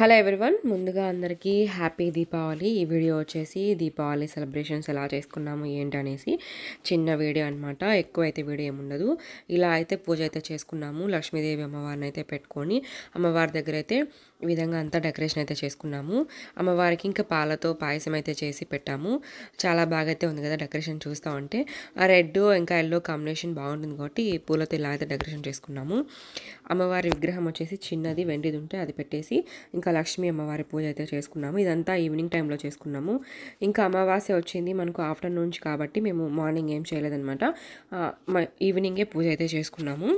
Hello everyone, ముందుగా అందరికీ happy Deepavali. ఈ వీడియో వచ్చేసి దీపావళి సెలబ్రేషన్స్ ఎలా చేసుకున్నాము ఏంటనేసి చిన్న వీడియో అనమాట. ఎక్కువ అయితే వీడియో ఏముండదు. ఇలా అయితే పూజ అయితే చేసుకున్నాము. లక్ష్మీదేవి అమ్మవారిని అయితే పెట్టుకొని అమ్మవారి దగ్గర అయితే ఈ విధంగా అంతా డెకరేషన్ అయితే చేసుకున్నాము. అమ్మవారికి ఇంకా పాలతో పాయసం అయితే చేసి పెట్టాము. చాలా బాగా అయితే ఉంది కదా డెకరేషన్. చూస్తూ ఉంటే ఆ రెడ్ ఇంకా ఎల్లో కాంబినేషన్ బాగుంటుంది కాబట్టి ఈ పూలతో ఇలా అయితే డెకరేషన్ చేసుకున్నాము. అమ్మవారి విగ్రహం వచ్చేసి చిన్నది వెండిది ఉంటే అది పెట్టేసి ఇంకా లక్ష్మీ అమ్మవారి పూజ అయితే చేసుకున్నాము. ఇదంతా ఈవినింగ్ టైంలో చేసుకున్నాము. ఇంకా అమావాస్య వచ్చింది మనకు ఆఫ్టర్నూన్ నుంచి కాబట్టి మేము మార్నింగ్ ఏం చేయలేదన్నమాట. ఈవినింగే పూజ అయితే చేసుకున్నాము.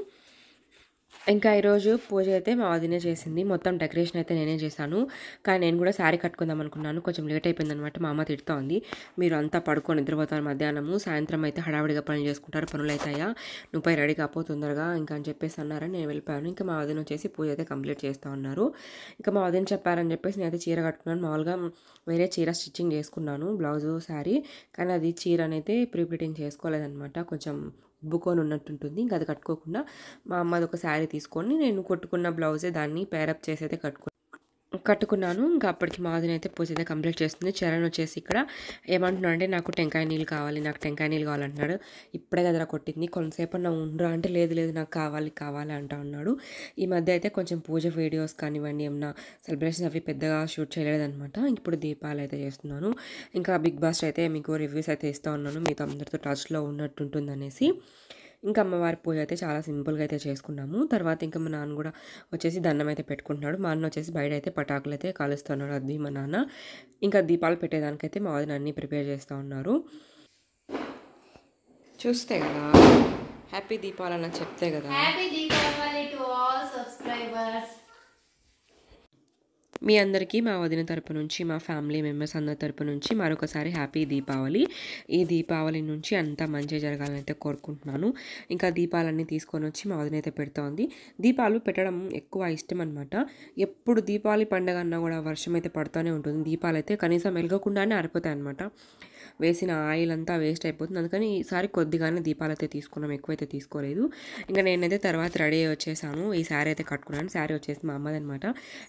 ఇంకా ఈరోజు పూజ అయితే మా వదినే చేసింది. మొత్తం డెకరేషన్ అయితే నేనే చేశాను. కానీ నేను కూడా శారీ కట్టుకుందాం అనుకున్నాను. కొంచెం లేట్ అయిపోయిందనమాట. మా అమ్మ తిడుతూ ఉంది, మీరు అంతా పడుకొని నిద్రపోతారు మధ్యాహ్నము, సాయంత్రం అయితే హడావిడిగా పనులు చేసుకుంటారు, పనులు అవుతాయా, నువ్వు పై రెడీ కాపో తొందరగా ఇంకా అని చెప్పేసి అన్నారని నేను వెళ్ళిపోయాను. ఇంకా మా వదిన వచ్చేసి పూజ అయితే కంప్లీట్ చేస్తూ ఉన్నారు. ఇంకా మా వదిన చెప్పారని చెప్పేసి నేను అయితే చీర కట్టుకున్నాను. మామూలుగా వేరే చీర స్టిచ్చింగ్ చేసుకున్నాను, బ్లౌజు శారీ. కానీ అది చీర అనేది ప్రీ ప్లీటింగ్ చేసుకోలేదనమాట. కొంచెం ఉబ్బుకొని ఉన్నట్టుంటుంది. ఇంకా అది కట్టుకోకుండా మా అమ్మది ఒక శారీ తీసుకొని నేను కొట్టుకున్న బ్లౌజే దాన్ని పేరప్ చేసి అయితే కట్టుకున్నాను. ఇంకా అప్పటికి మా వదిన అయితే పూజ అయితే కంప్లీట్ చేస్తుంది. చరణ్ వచ్చేసి ఇక్కడ ఏమంటున్నాడు అంటే నాకు టెంకాయ నీళ్ళు కావాలంటున్నాడు. ఇప్పుడే కదరా కొట్టింది, కొంతసేపు నా ఉండరా అంటే లేదు లేదు నాకు కావాలి అంటా ఉన్నాడు. ఈ మధ్య అయితే కొంచెం పూజ వీడియోస్ కానివ్వండి ఏమన్నా సెలబ్రేషన్స్ అవి పెద్దగా షూట్ చేయలేదన్నమాట. ఇప్పుడు దీపాలు అయితే చేస్తున్నాను. ఇంకా బిగ్ బాస్ అయితే మీకు రివ్యూస్ అయితే ఇస్తూ ఉన్నాను, మీతో అందరితో టచ్లో ఉన్నట్టుంటుంది అనేసి. ఇంకా అమ్మవారి పూజ అయితే చాలా సింపుల్గా అయితే చేసుకున్నాము. తర్వాత ఇంకా మా నాన్న కూడా వచ్చేసి దండం అయితే పెట్టుకుంటున్నాడు. మా అన్న వచ్చేసి బయట అయితే పటాకులు అయితే కాలుస్తున్నాడు. అది మా నాన్న. ఇంకా దీపాలు పెట్టేదానికైతే మా వదిన అన్నీ ప్రిపేర్ చేస్తూ ఉన్నారు. చూస్తే కదా హ్యాపీ దీపావళి అని చెప్తే కదా. Happy Deepavali to all subscribers. మీ అందరికీ మా వదిన తరపు నుంచి, మా ఫ్యామిలీ మెంబర్స్ అందరి తరపు నుంచి మరొకసారి హ్యాపీ దీపావళి. ఈ దీపావళి నుంచి అంతా మంచి జరగాలని అయితే కోరుకుంటున్నాను. ఇంకా దీపాలన్నీ తీసుకొని వచ్చి మా వదిన అయితే పెడుతూ ఉంది. దీపాలు పెట్టడం ఎక్కువ ఇష్టం అనమాట. ఎప్పుడు దీపావళి పండుగ అన్నా కూడా వర్షం అయితే పడుతూనే ఉంటుంది. దీపాలు అయితే కనీసం వెలగకుండానే ఆరిపోతాయి అనమాట. వేసిన ఆయిల్ అంతా వేస్ట్ అయిపోతుంది. అందుకని ఈసారి కొద్దిగానే దీపాలు అయితే తీసుకున్నాం, ఎక్కువైతే తీసుకోలేదు. ఇంకా నేనైతే తర్వాత రెడీ వచ్చేసాను. ఈ శారీ అయితే కట్టుకున్నాను. శారీ వచ్చేసి మా అమ్మది అనమాట.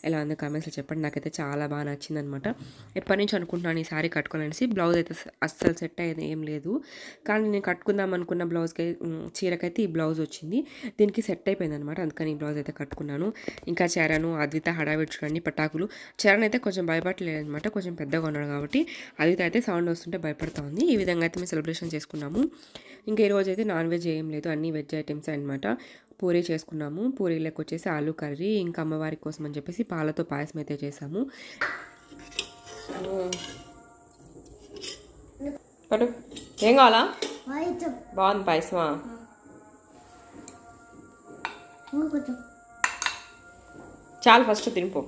ఎలా ఉంది కామెంట్స్లో చెప్పండి. నాకైతే చాలా బాగా నచ్చింది అనమాట. ఎప్పటి నుంచి అనుకుంటున్నాను ఈ శారీ కట్టుకోవాలనేసి. బ్లౌజ్ అయితే అస్సలు సెట్ అయ్యేది ఏం లేదు. కానీ నేను కట్టుకుందాం అనుకున్న బ్లౌజ్కి చీరకైతే ఈ బ్లౌజ్ వచ్చింది, దీనికి సెట్ అయిపోయింది అనమాట. అందుకని ఈ బ్లౌజ్ అయితే కట్టుకున్నాను. ఇంకా చరణ్ అద్విత హడావిడి చూడండి, పటాకులు. చరణ్ అయితే కొంచెం భయపడలేదు అనమాట, కొంచెం పెద్దగా ఉన్నాడు కాబట్టి. అద్విత అయితే సౌండ్ వస్తుంటే భయపడుతూ ఉంది. ఈ విధంగా అయితే మేము సెలబ్రేషన్ చేసుకున్నాము. ఇంకా ఈరోజు అయితే నాన్ వెజ్ ఏం లేదు, అన్ని వెజ్ ఐటమ్స్ అనమాట. పూరీ చేసుకున్నాము. పూరీలకు వచ్చేసి ఆలు కర్రీ, ఇంకా అమ్మవారి కోసం అని చెప్పేసి పాలతో పాయసం అయితే చేసాము. పడు ఏం కావాలా? బాగుంది పాయసమా? చాలు ఫస్ట్ తినిపో.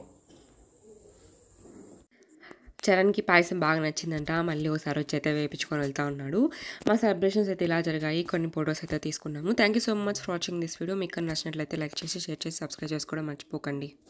చరణ్కి పాయసం బాగా నచ్చిందంట. మళ్ళీ ఒకసారి వచ్చి అయితే వేయించుకొని వెళ్తూ ఉన్నాడు. మా సెలబ్రేషన్స్ అయితే ఇలా జరిగాయి. కొన్ని ఫొటోస్ అయితే తీసుకున్నాము. Thank you so much for watching this video. మీకు నచ్చినట్లయితే లైక్ చేసి, షేర్ చేసి, సబ్స్క్రైబ్ చేసుకోవడం మర్చిపోకండి.